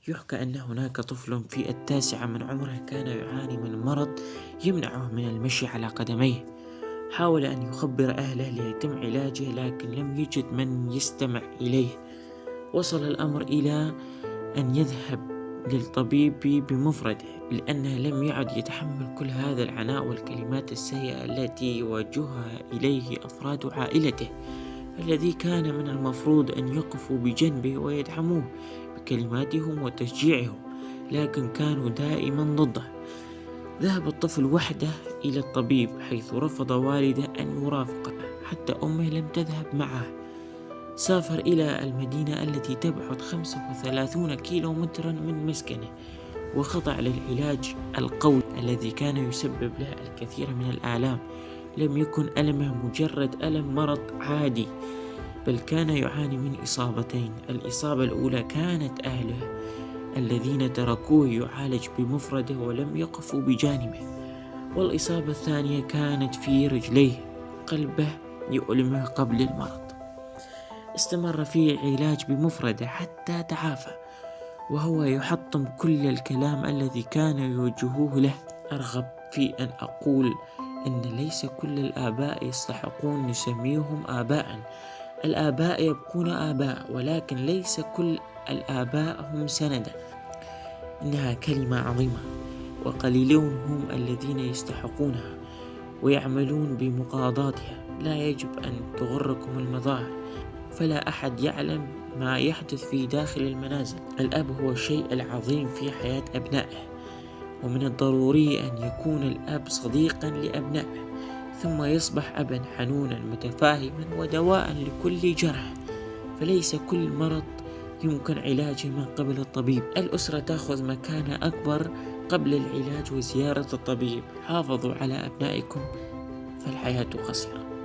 يحكى أن هناك طفل في 9 من عمره كان يعاني من مرض يمنعه من المشي على قدميه. حاول أن يخبر أهله ليتم علاجه، لكن لم يجد من يستمع إليه. وصل الأمر إلى أن يذهب للطبيب بمفرده، لأنه لم يعد يتحمل كل هذا العناء والكلمات السيئة التي يوجهها إليه أفراد عائلته، الذي كان من المفروض أن يقفوا بجنبه ويدعموه بكلماتهم وتشجيعهم، لكن كانوا دائما ضده. ذهب الطفل وحده إلى الطبيب، حيث رفض والده أن يرافقه، حتى أمه لم تذهب معه. سافر إلى المدينة التي تبعد 35 كيلومترا من مسكنه، وخضع للعلاج القوي الذي كان يسبب له الكثير من الآلام. لم يكن ألمه مجرد ألم مرض عادي، بل كان يعاني من إصابتين. الإصابة الأولى كانت أهله الذين تركوه يعالج بمفرده ولم يقفوا بجانبه، والإصابة الثانية كانت في رجليه، قلبه يؤلمه قبل المرض. استمر في العلاج بمفرده حتى تعافى، وهو يحطم كل الكلام الذي كان يوجهوه له. أرغب في أن أقول أن ليس كل الآباء يستحقون نسميهم آباء. الآباء يبقون آباء، ولكن ليس كل الآباء هم سندا. إنها كلمة عظيمة، وقليلون هم الذين يستحقونها ويعملون بمقاضاتها. لا يجب أن تغركم المظاهر، فلا أحد يعلم ما يحدث في داخل المنازل. الأب هو الشيء العظيم في حياة أبنائه، ومن الضروري أن يكون الأب صديقا لأبنائه، ثم يصبح أبا حنونا متفاهما ودواء لكل جرح. فليس كل مرض يمكن علاجه من قبل الطبيب. الأسرة تأخذ مكانة أكبر قبل العلاج وزيارة الطبيب. حافظوا على أبنائكم، فالحياة قصيرة.